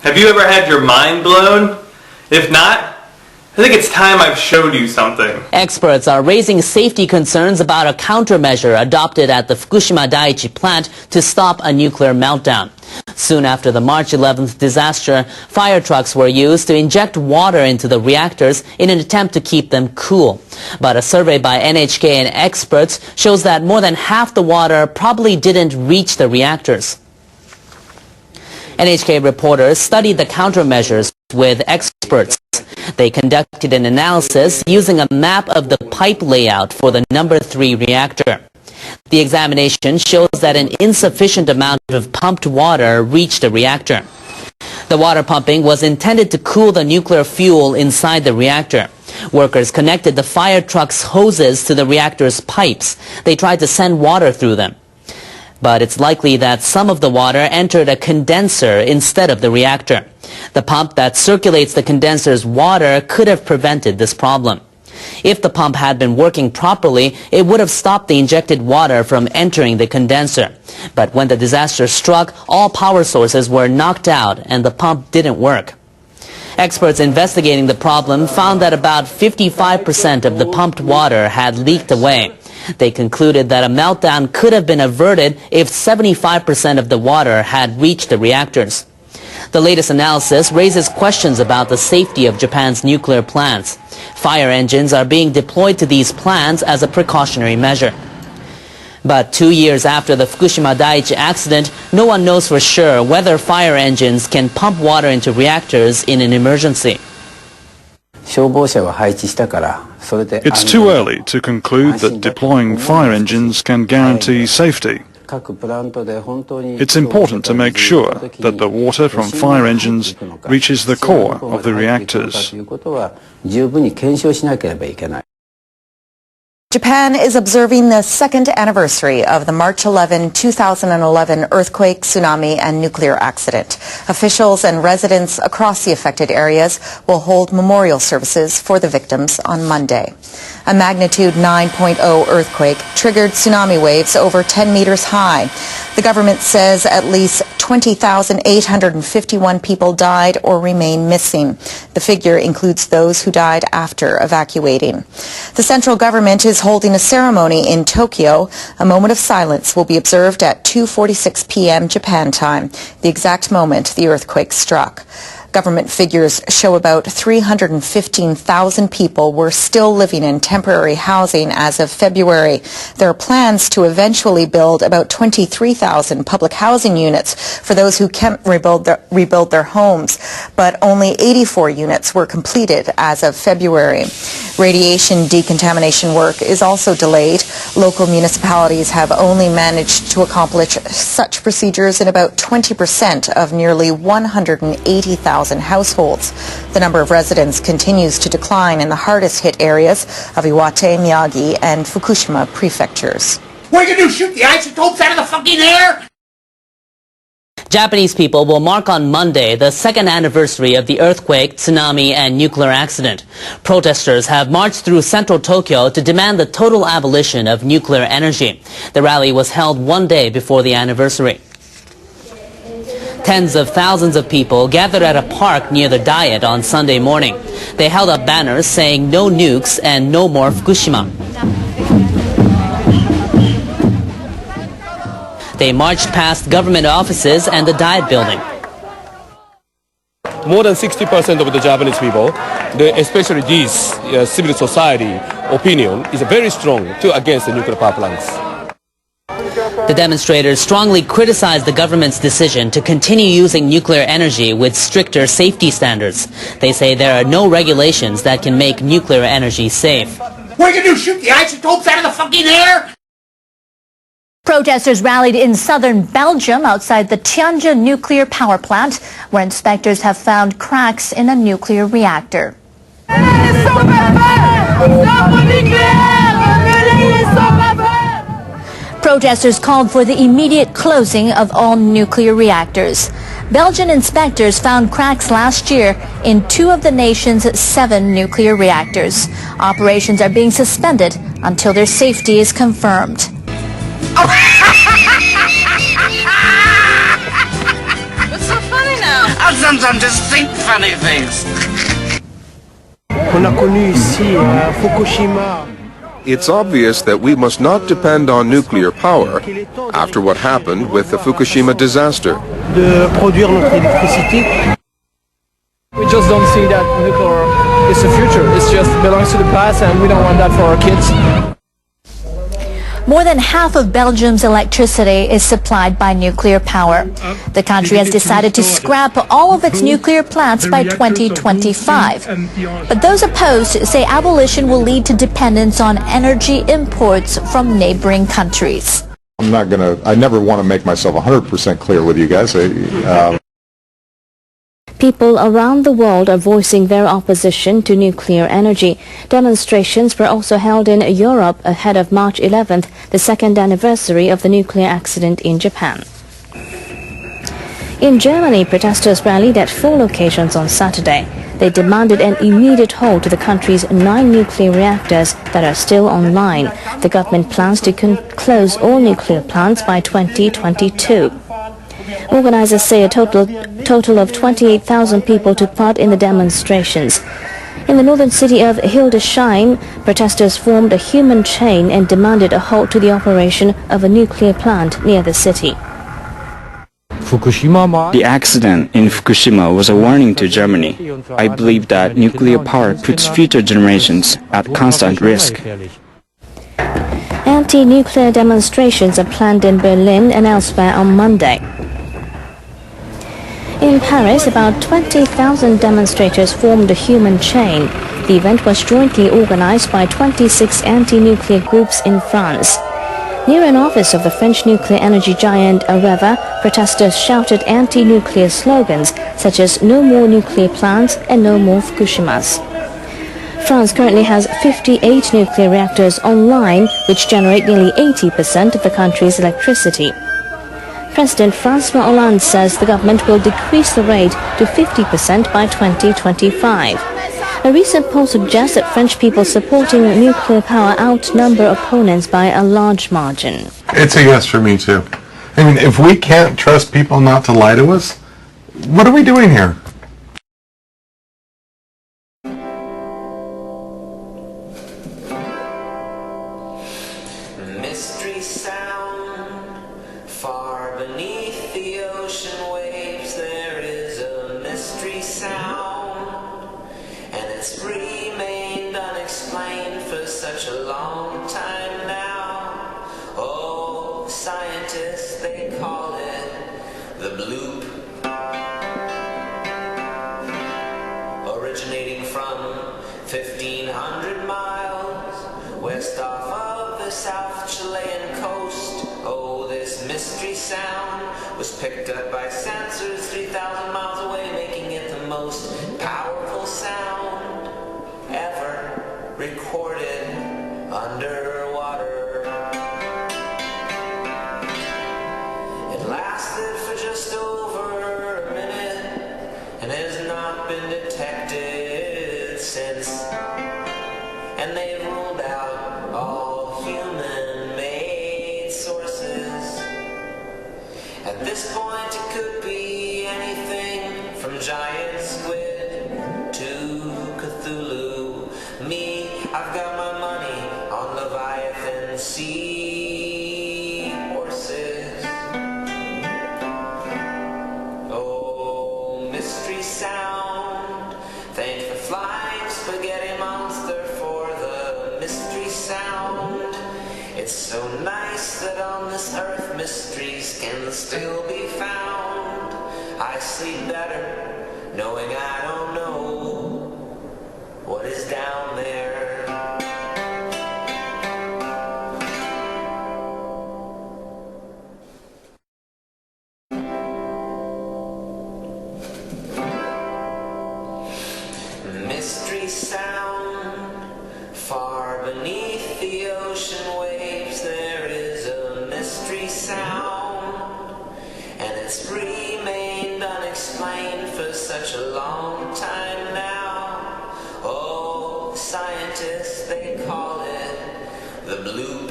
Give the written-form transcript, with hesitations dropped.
Have you ever had your mind blown? If not, I think it's time I've showed you something. Experts are raising safety concerns about a countermeasure adopted at the Fukushima Daiichi plant to stop a nuclear meltdown. Soon after the March 11th disaster, fire trucks were used to inject water into the reactors in an attempt to keep them cool. But a survey by NHK and experts shows that more than half the water probably didn't reach the reactors. NHK reporters studied the countermeasures with experts. They conducted an analysis using a map of the pipe layout for the number 3 reactor. The examination shows that an insufficient amount of pumped water reached the reactor. The water pumping was intended to cool the nuclear fuel inside the reactor. Workers connected the fire truck's hoses to the reactor's pipes. They tried to send water through them. But it's likely that some of the water entered a condenser instead of the reactor. The pump that circulates the condenser's water could have prevented this problem. If the pump had been working properly, it would have stopped the injected water from entering the condenser. But when the disaster struck, all power sources were knocked out and the pump didn't work. Experts investigating the problem found that about 55% of the pumped water had leaked away. They concluded that a meltdown could have been averted if 75% of the water had reached the reactors. The latest analysis raises questions about the safety of Japan's nuclear plants. Fire engines are being deployed to these plants as a precautionary measure. But 2 years after the Fukushima Daiichi accident, no one knows for sure whether fire engines can pump water into reactors in an emergency. It's too early to conclude that deploying fire engines can guarantee safety. It's important to make sure that the water from fire engines reaches the core of the reactors. Japan is observing the second anniversary of the March 11, 2011 earthquake, tsunami, and nuclear accident. Officials and residents across the affected areas will hold memorial services for the victims on Monday. A magnitude 9.0 earthquake triggered tsunami waves over 10 meters high. The government says at least 20,851 people died or remain missing. The figure includes those who died after evacuating. The central government is holding a ceremony in Tokyo. A moment of silence will be observed at 2:46 p.m. Japan time, the exact moment the earthquake struck. Government figures show about 315,000 people were still living in temporary housing as of February. There are plans to eventually build about 23,000 public housing units for those who can't rebuild their homes, but only 84 units were completed as of February. Radiation decontamination work is also delayed. Local municipalities have only managed to accomplish such procedures in about 20% of nearly 180,000 households. The number of residents continues to decline in the hardest hit areas of Iwate, Miyagi, and Fukushima prefectures. What are you going to do, shoot the isotopes out of the fucking air? Japanese people will mark on Monday the second anniversary of the earthquake, tsunami, and nuclear accident. Protesters have marched through central Tokyo to demand the total abolition of nuclear energy. The rally was held one day before the anniversary. Tens of thousands of people gathered at a park near the Diet on Sunday morning. They held up banners saying no nukes and no more Fukushima. They marched past government offices and the Diet building. More than 60% of the Japanese people, especially this civil society opinion, is very strong against the nuclear power plants. The demonstrators strongly criticized the government's decision to continue using nuclear energy with stricter safety standards. They say there are no regulations that can make nuclear energy safe. What are you going to do, shoot the isotopes out of the fucking air? Protesters rallied in southern Belgium outside the Tihange nuclear power plant, where inspectors have found cracks in a nuclear reactor. Protesters called for the immediate closing of all nuclear reactors. Belgian inspectors found cracks last year in 2 of the nation's 7 nuclear reactors. Operations are being suspended until their safety is confirmed. What's so funny now? dozens of distinct funny things. On a connu ici Fukushima. It's obvious that we must not depend on nuclear power after what happened with the Fukushima disaster. De produire notre électricité. We just don't see that nuclear is the future. It just belongs to the past and we don't want that for our kids. More than half of Belgium's electricity is supplied by nuclear power. The country has decided to scrap all of its nuclear plants by 2025. But those opposed say abolition will lead to dependence on energy imports from neighboring countries. I never want to make myself 100% clear with you guys. People around the world are voicing their opposition to nuclear energy. Demonstrations were also held in Europe ahead of March 11th, the second anniversary of the nuclear accident in Japan. In Germany, protesters rallied at 4 locations on Saturday. They demanded an immediate halt to the country's 9 nuclear reactors that are still online. The government plans to close all nuclear plants by 2022. Organizers say a total of 28,000 people took part in the demonstrations. In the northern city of Hildesheim, protesters formed a human chain and demanded a halt to the operation of a nuclear plant near the city. The accident in Fukushima was a warning to Germany. I believe that nuclear power puts future generations at constant risk. Anti-nuclear demonstrations are planned in Berlin and elsewhere on Monday. In Paris, about 20,000 demonstrators formed a human chain. The event was jointly organized by 26 anti-nuclear groups in France. Near an office of the French nuclear energy giant Areva, protesters shouted anti-nuclear slogans such as "No more nuclear plants" and "No more Fukushimas." France currently has 58 nuclear reactors online, which generate nearly 80% of the country's electricity. President François Hollande says the government will decrease the rate to 50% by 2025. A recent poll suggests that French people supporting nuclear power outnumber opponents by a large margin. It's a yes for me too. I mean, if we can't trust people not to lie to us, what are we doing here? Mystery sound far beneath the ocean waves. There is a mystery sound, and it's remained unexplained for such a long time now. Oh, scientists, they call it the bloop. Originating from 1,500 miles west off of the South Chilean coast. Oh, this mystery sound was picked up by sensors 3,000 miles away, making it the most powerful sound ever recorded underwater. It lasted for just over a minute and has not been detected since. And they've ruled out all human-made sources. At this point, it could be anything from giant squid to Cthulhu. Me, I've got my money on Leviathan sea horses. Oh, mystery sound, thank the flying spaghetti monster for the mystery sound. It's so nice that on this earth mysteries can still be found. I sleep better knowing I don't know what is down there. Mystery sound far beneath the ocean waves. There is a mystery sound, and it's remained unexplained for such a long time now. Oh, scientists, they call it the blue